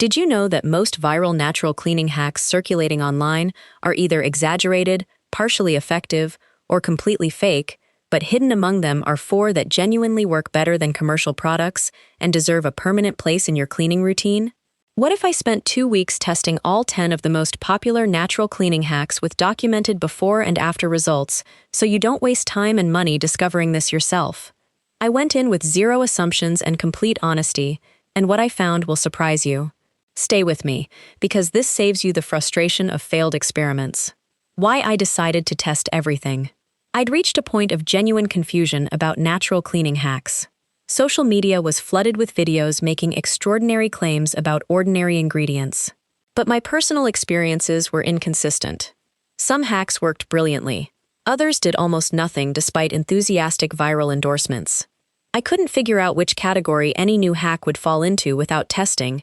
Did you know that most viral natural cleaning hacks circulating online are either exaggerated, partially effective, or completely fake, but hidden among them are 4 that genuinely work better than commercial products and deserve a permanent place in your cleaning routine? What if I spent 2 weeks testing all 10 of the most popular natural cleaning hacks with documented before and after results, so you don't waste time and money discovering this yourself? I went in with zero assumptions and complete honesty, and what I found will surprise you. Stay with me, because this saves you the frustration of failed experiments. Why I decided to test everything. I'd reached a point of genuine confusion about natural cleaning hacks. Social media was flooded with videos making extraordinary claims about ordinary ingredients. But my personal experiences were inconsistent. Some hacks worked brilliantly. Others did almost nothing despite enthusiastic viral endorsements. I couldn't figure out which category any new hack would fall into without testing,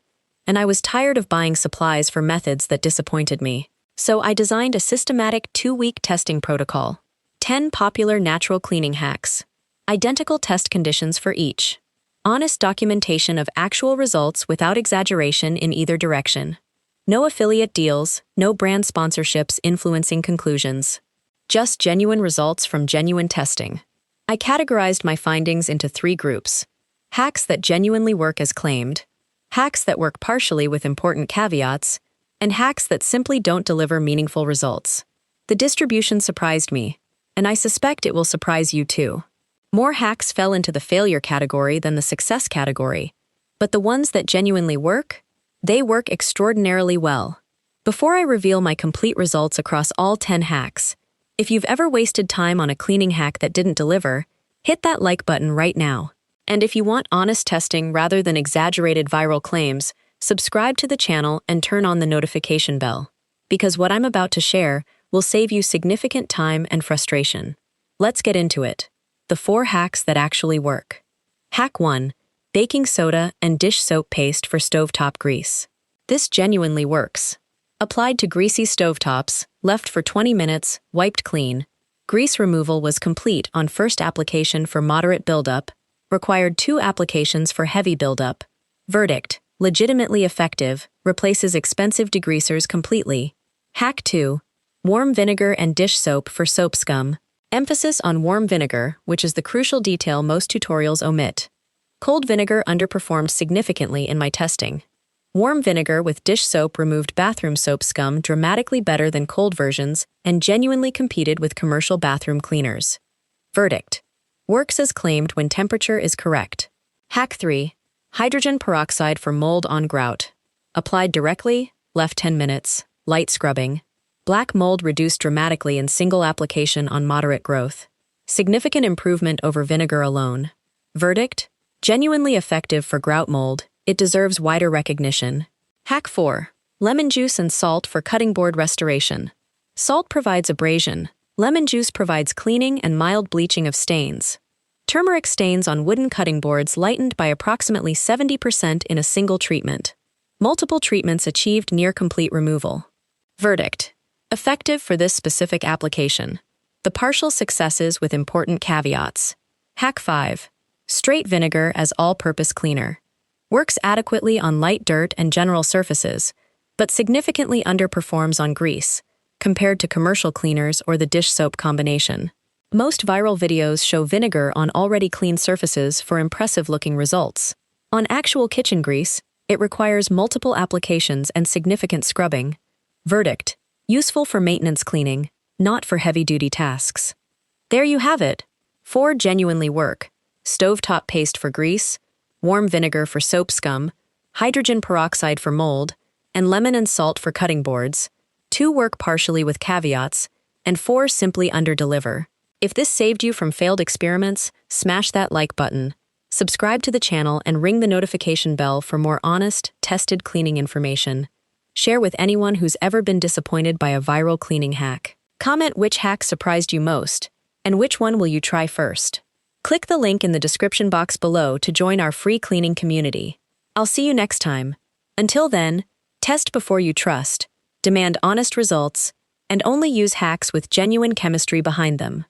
and I was tired of buying supplies for methods that disappointed me. So I designed a systematic 2-week testing protocol. 10 popular natural cleaning hacks. Identical test conditions for each. Honest documentation of actual results without exaggeration in either direction. No affiliate deals, no brand sponsorships influencing conclusions. Just genuine results from genuine testing. I categorized my findings into 3 groups. Hacks that genuinely work as claimed, hacks that work partially with important caveats, and hacks that simply don't deliver meaningful results. The distribution surprised me, and I suspect it will surprise you too. More hacks fell into the failure category than the success category, but the ones that genuinely work, they work extraordinarily well. Before I reveal my complete results across all 10 hacks, if you've ever wasted time on a cleaning hack that didn't deliver, hit that like button right now. And if you want honest testing rather than exaggerated viral claims, subscribe to the channel and turn on the notification bell, because what I'm about to share will save you significant time and frustration. Let's get into it. The 4 hacks that actually work. Hack 1. Baking soda and dish soap paste for stovetop grease. This genuinely works. Applied to greasy stovetops, left for 20 minutes, wiped clean. Grease removal was complete on first application for moderate buildup, required 2 applications for heavy buildup. Verdict: legitimately effective, replaces expensive degreasers completely. Hack 2. Warm vinegar and dish soap for soap scum. Emphasis on warm vinegar, which is the crucial detail most tutorials omit. Cold vinegar underperformed significantly in my testing. Warm vinegar with dish soap removed bathroom soap scum dramatically better than cold versions and genuinely competed with commercial bathroom cleaners. Verdict: works as claimed when temperature is correct. Hack 3. Hydrogen peroxide for mold on grout. Applied directly, left 10 minutes, light scrubbing. Black mold reduced dramatically in single application on moderate growth. Significant improvement over vinegar alone. Verdict: genuinely effective for grout mold. It deserves wider recognition. Hack 4. Lemon juice and salt for cutting board restoration. Salt provides abrasion. Lemon juice provides cleaning and mild bleaching of stains. Turmeric stains on wooden cutting boards lightened by approximately 70% in a single treatment. Multiple treatments achieved near complete removal. Verdict: effective for this specific application. The partial successes with important caveats. Hack 5. Straight vinegar as all-purpose cleaner. Works adequately on light dirt and general surfaces, but significantly underperforms on grease, compared to commercial cleaners or the dish soap combination. Most viral videos show vinegar on already clean surfaces for impressive-looking results. On actual kitchen grease, it requires multiple applications and significant scrubbing. Verdict: useful for maintenance cleaning, not for heavy-duty tasks. There you have it. 4 genuinely work. Stovetop paste for grease, warm vinegar for soap scum, hydrogen peroxide for mold, and lemon and salt for cutting boards. 2 work partially with caveats, and 4 simply underdeliver. If this saved you from failed experiments, smash that like button. Subscribe to the channel and ring the notification bell for more honest, tested cleaning information. Share with anyone who's ever been disappointed by a viral cleaning hack. Comment which hack surprised you most, and which one will you try first. Click the link in the description box below to join our free cleaning community. I'll see you next time. Until then, test before you trust, demand honest results, and only use hacks with genuine chemistry behind them.